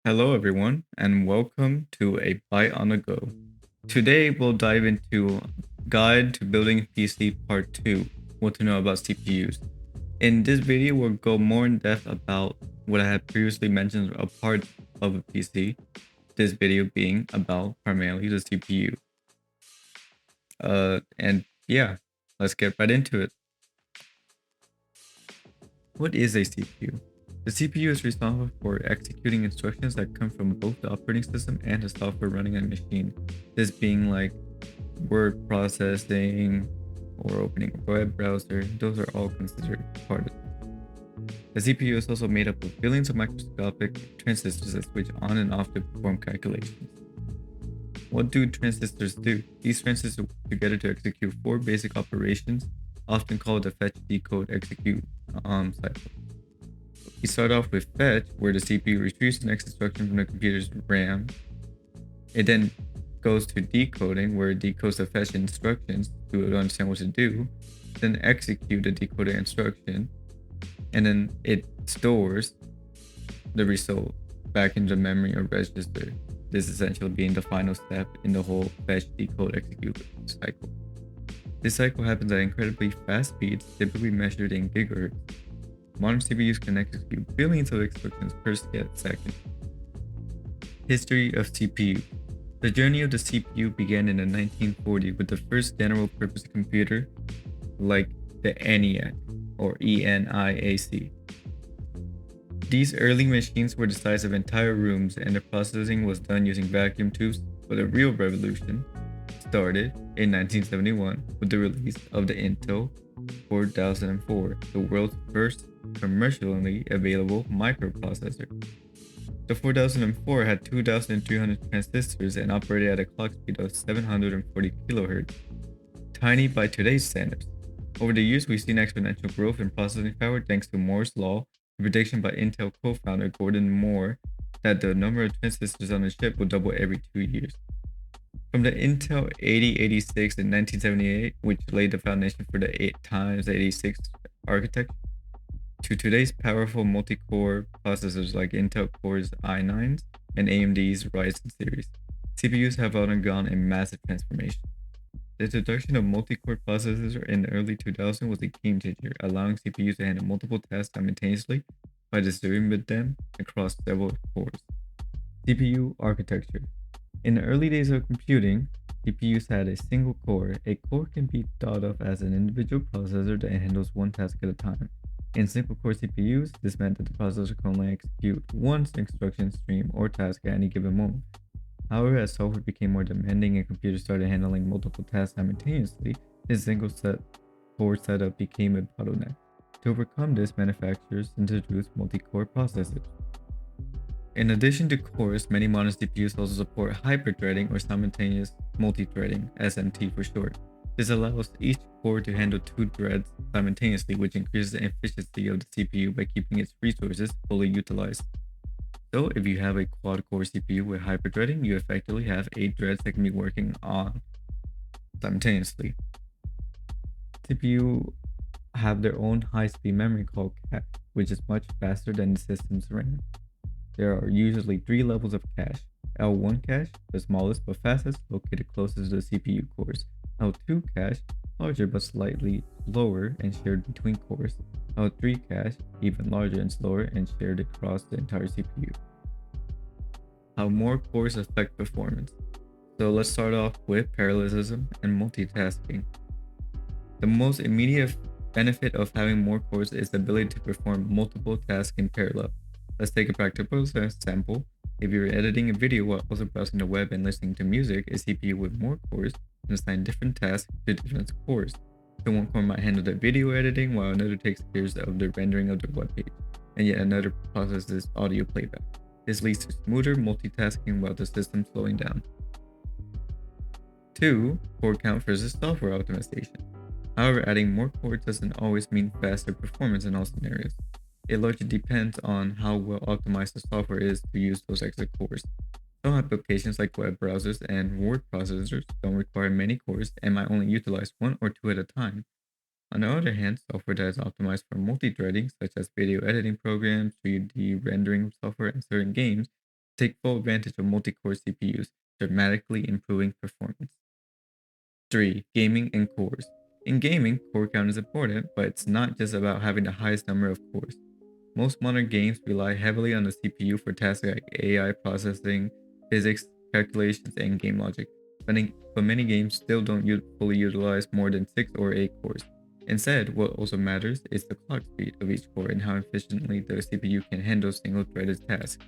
Hello, everyone, and welcome to A Byte on the Go. Today, we'll dive into Guide to Building a PC Part 2, What to Know About CPUs. In this video, we'll go more in depth about what I had previously mentioned a part of a PC, this video being about primarily the CPU. And yeah, let's get right into it. What is a CPU? The CPU is responsible for executing instructions that come from both the operating system and the software running on a machine. This being like word processing or opening a web browser, those are all considered part of it. The CPU is also made up of billions of microscopic transistors that switch on and off to perform calculations. What do transistors do? These transistors work together to execute four basic operations, often called the fetch, decode, execute cycle. We start off with fetch, where the CPU retrieves the next instruction from the computer's RAM. It then goes to decoding, where it decodes the fetch instructions to understand what to do, then execute the decoded instruction, and then it stores the result back into memory or register. This essentially being the final step in the whole fetch, decode, execute cycle. This cycle happens at incredibly fast speeds, typically measured in gigahertz. Modern CPUs can execute billions of instructions per second. History of CPU. The journey of the CPU began in the 1940s with the first general-purpose computer like the ENIAC or ENIAC. These early machines were the size of entire rooms and the processing was done using vacuum tubes, but the real revolution started in 1971 with the release of the Intel 4004, the world's first commercially available microprocessor. The 4004 had 2,300 transistors and operated at a clock speed of 740 kHz, tiny by today's standards. Over the years, we've seen exponential growth in processing power thanks to Moore's Law, the prediction by Intel co-founder Gordon Moore that the number of transistors on a chip will double every 2 years. From the Intel 8086 in 1978, which laid the foundation for the 8x86 architecture, to today's powerful multi-core processors like Intel Core's i9s and AMD's Ryzen series, CPUs have undergone a massive transformation. The introduction of multi-core processors in the early 2000s was a game changer, allowing CPUs to handle multiple tasks simultaneously by distributing them across several cores. CPU architecture. In the early days of computing, CPUs had a single core. A core can be thought of as an individual processor that handles one task at a time. In single-core CPUs, this meant that the processor can only execute one instruction stream or task at any given moment. However, as software became more demanding and computers started handling multiple tasks simultaneously, this core setup became a bottleneck. To overcome this, manufacturers introduced multi-core processors. In addition to cores, many modern CPUs also support hyper-threading or simultaneous multi-threading, SMT for short. This allows each core to handle two threads simultaneously, which increases the efficiency of the CPU by keeping its resources fully utilized. So if you have a quad-core CPU with hyper-threading, you effectively have 8 threads that can be working on simultaneously. CPU have their own high-speed memory called cache, which is much faster than the system's RAM. There are usually 3 levels of cache. L1 cache, the smallest but fastest, located closest to the CPU cores. L2 cache, larger but slightly slower and shared between cores. L3 cache, even larger and slower and shared across the entire CPU. How more cores affect performance. So let's start off with parallelism and multitasking. The most immediate benefit of having more cores is the ability to perform multiple tasks in parallel. Let's take a practical example. If you're editing a video while also browsing the web and listening to music, a CPU with more cores can assign different tasks to different cores. So one core might handle the video editing while another takes care of the rendering of the web page, and yet another processes audio playback. This leads to smoother multitasking while the system slowing down. 2. Core count versus software optimization. However, adding more cores doesn't always mean faster performance in all scenarios. It largely depends on how well optimized the software is to use those extra cores. Some applications like web browsers and word processors don't require many cores and might only utilize 1 or 2 at a time. On the other hand, software that is optimized for multi-threading, such as video editing programs, 3D rendering software, and certain games, take full advantage of multi-core CPUs, dramatically improving performance. 3. Gaming and cores. In gaming, core count is important, but it's not just about having the highest number of cores. Most modern games rely heavily on the CPU for tasks like AI processing, physics, calculations, and game logic. But many games still don't fully utilize more than 6 or 8 cores. Instead, what also matters is the clock speed of each core and how efficiently the CPU can handle single-threaded tasks,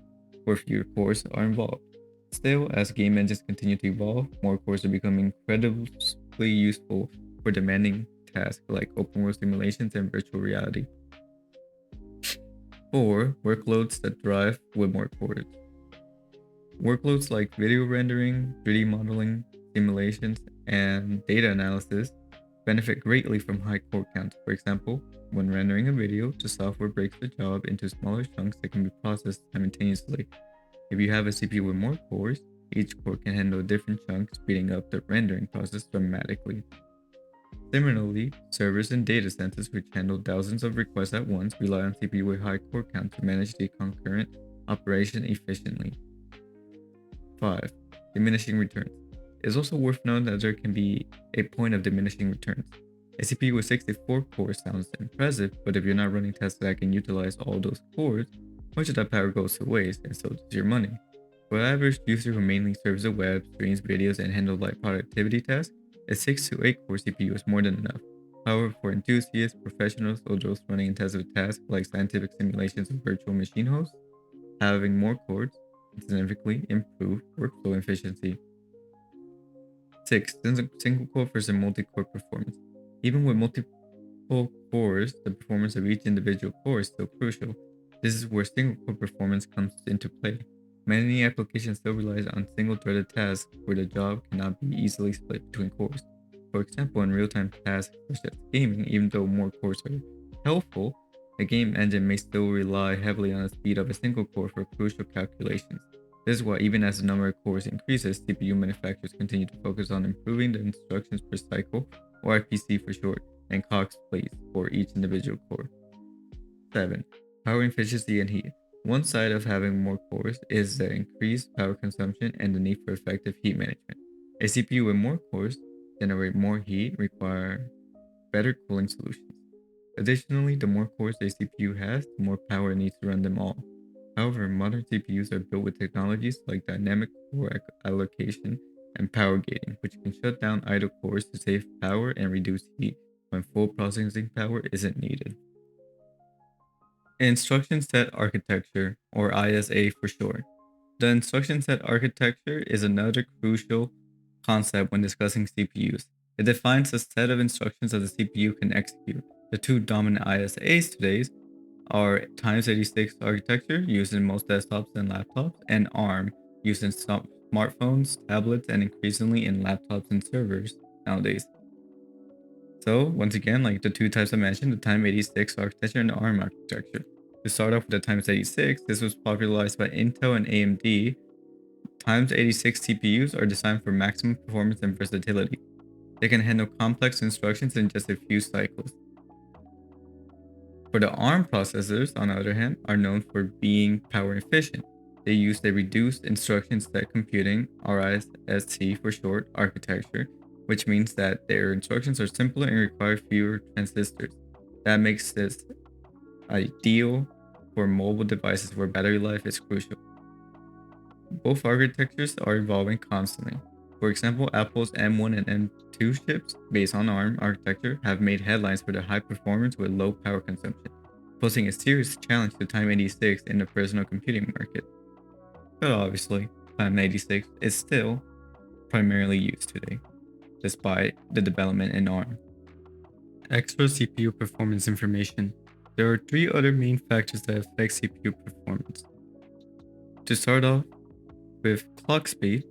where fewer cores are involved. Still, as game engines continue to evolve, more cores are becoming incredibly useful for demanding tasks like open-world simulations and virtual reality. 4. Workloads that thrive with more cores. Workloads like video rendering, 3D modeling, simulations, and data analysis benefit greatly from high core counts. For example, when rendering a video, the software breaks the job into smaller chunks that can be processed simultaneously. If you have a CPU with more cores, each core can handle a different chunk, speeding up the rendering process dramatically. Similarly, servers and data centers which handle thousands of requests at once rely on CPU with high core count to manage the concurrent operation efficiently. 5. Diminishing returns. It is also worth noting that there can be a point of diminishing returns. A CPU with 64 cores sounds impressive, but if you're not running tasks that can utilize all those cores, much of that power goes to waste, and so does your money. For the average user who mainly serves the web, streams videos, and handles light productivity tasks, a 6 to 8 core CPU is more than enough. However, for enthusiasts, professionals, or those running intensive tasks like scientific simulations or virtual machine hosts, having more cores can significantly improve workflow efficiency. 6. Single core versus multi-core performance. Even with multiple cores, the performance of each individual core is still crucial. This is where single core performance comes into play. Many applications still rely on single-threaded tasks where the job cannot be easily split between cores. For example, in real-time tasks such as gaming, even though more cores are helpful, a game engine may still rely heavily on the speed of a single core for crucial calculations. This is why even as the number of cores increases, CPU manufacturers continue to focus on improving the instructions per cycle, or IPC for short, and clock speeds for each individual core. 7. Power efficiency and heat. One side of having more cores is the increased power consumption and the need for effective heat management. A CPU with more cores generate more heat, require better cooling solutions. Additionally, the more cores a CPU has, the more power it needs to run them all. However, modern CPUs are built with technologies like dynamic core allocation and power gating, which can shut down idle cores to save power and reduce heat when full processing power isn't needed. Instruction set architecture, or ISA for short. The instruction set architecture is another crucial concept when discussing CPUs. It defines the set of instructions that the CPU can execute. The two dominant ISAs today are x86 architecture used in most desktops and laptops, and ARM used in smartphones, tablets, and increasingly in laptops and servers nowadays. So once again, like the two types I mentioned, the x86 architecture and the ARM architecture. To start off with the x86, this was popularized by Intel and AMD. x86 CPUs are designed for maximum performance and versatility. They can handle complex instructions in just a few cycles. For the ARM processors, on the other hand, are known for being power efficient. They use the reduced instruction set computing, RISC for short, architecture, which means that their instructions are simpler and require fewer transistors. That makes this ideal for mobile devices where battery life is crucial. Both architectures are evolving constantly. For example, Apple's M1 and M2 chips, based on ARM architecture, have made headlines for their high performance with low power consumption, posing a serious challenge to x86 in the personal computing market. But obviously, x86 is still primarily used today, despite the development in ARM. Extra CPU performance information. There are 3 other main factors that affect CPU performance. To start off with clock speed,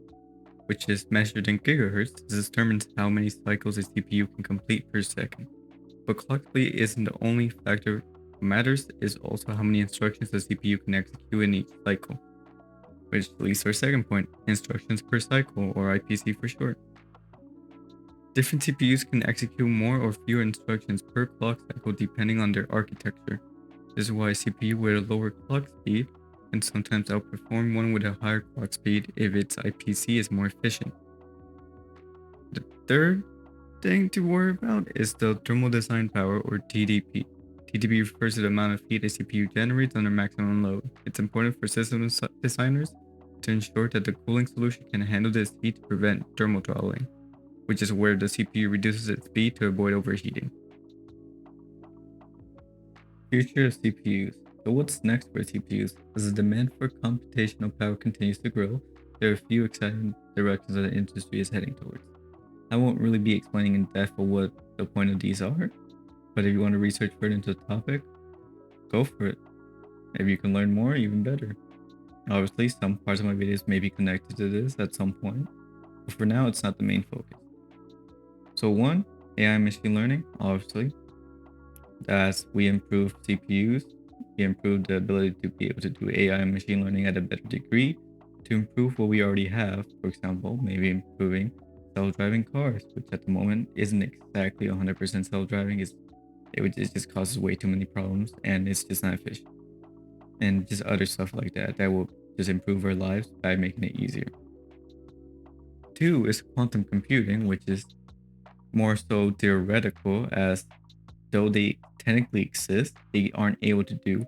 which is measured in gigahertz, this determines how many cycles a CPU can complete per second. But clock speed isn't the only factor. What matters is also how many instructions the CPU can execute in each cycle. Which leads to our second point, instructions per cycle, or IPC for short. Different CPUs can execute more or fewer instructions per clock cycle depending on their architecture. This is why a CPU with a lower clock speed and sometimes outperform one with a higher clock speed if its IPC is more efficient. The third thing to worry about is the thermal design power, or TDP. TDP refers to the amount of heat a CPU generates under maximum load. It's important for system designers to ensure that the cooling solution can handle this heat to prevent thermal throttling, which is where the CPU reduces its speed to avoid overheating. Future of CPUs. So what's next for CPUs? As the demand for computational power continues to grow, there are a few exciting directions that the industry is heading towards. I won't really be explaining in depth of what the point of these are, but if you want to research further into the topic, go for it. If you can learn more, even better. Obviously, some parts of my videos may be connected to this at some point, but for now, it's not the main focus. So one, AI machine learning, obviously. As we improve CPUs, we improve the ability to be able to do AI and machine learning at a better degree to improve what we already have. For example, maybe improving self-driving cars, which at the moment isn't exactly 100% self-driving. It just causes way too many problems and it's just not efficient. And just other stuff like that that will just improve our lives by making it easier. Two is quantum computing, which is more so theoretical, as though they technically exist, they aren't able to do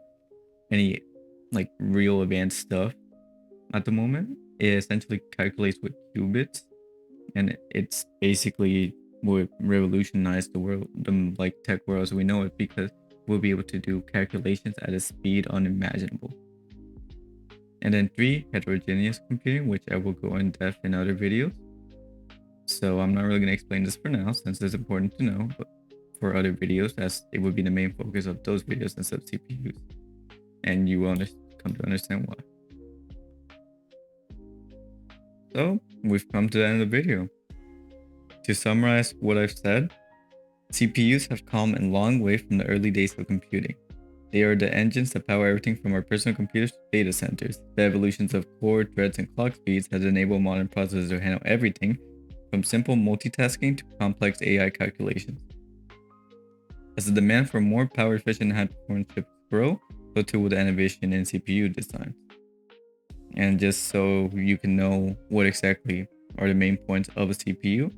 any like real advanced stuff at the moment. It essentially calculates with qubits, and it's basically would revolutionize the world, the like tech world as we know it, because we'll be able to do calculations at a speed unimaginable. And then three, heterogeneous computing, which I will go in depth in other videos. So I'm not really going to explain this for now since it's important to know, but for other videos, as it would be the main focus of those videos instead of CPUs. And you will come to understand why. So we've come to the end of the video. To summarize what I've said, CPUs have come a long way from the early days of computing. They are the engines that power everything from our personal computers to data centers. The evolutions of core, threads, and clock speeds has enabled modern processors to handle everything from simple multitasking to complex AI calculations. As the demand for more power efficient and high performance chips grow, so too will the innovation in CPU design. And just so you can know what exactly are the main points of a CPU,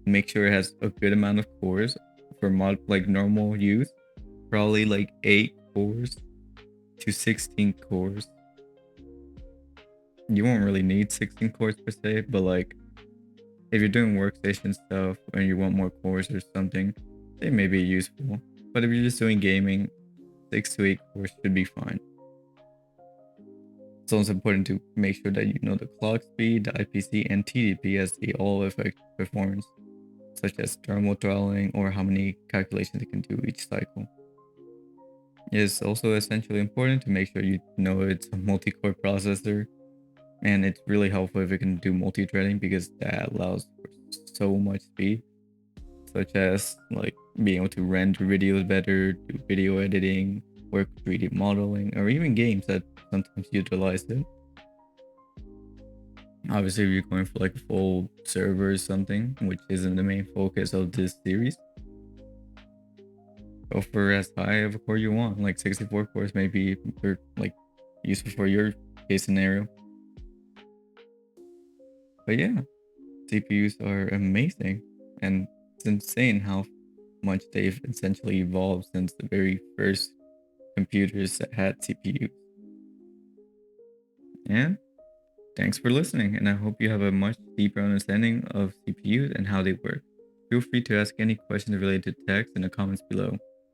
make sure it has a good amount of cores for like normal use, probably like 8 cores to 16 cores. You won't really need 16 cores per se, but like if you're doing workstation stuff and you want more cores or something, they may be useful. But if you're just doing gaming, 6 to 8 cores should be fine. It's also important to make sure that you know the clock speed, the IPC, and TDP, as they all affect performance, such as thermal throttling or how many calculations it can do each cycle. It's also essentially important to make sure you know it's a multi-core processor, and it's really helpful if it can do multi-threading because that allows for so much speed, such as like being able to render videos better, do video editing, work with 3D modeling, or even games that sometimes utilize it. Obviously, if you're going for like a full server or something, which isn't the main focus of this series, go for as high of a core you want. Like 64 cores may be like useful for your case scenario. But yeah, CPUs are amazing, and it's insane how much they've essentially evolved since the very first computers that had CPUs. And thanks for listening, and I hope you have a much deeper understanding of CPUs and how they work. Feel free to ask any questions related to text in the comments below.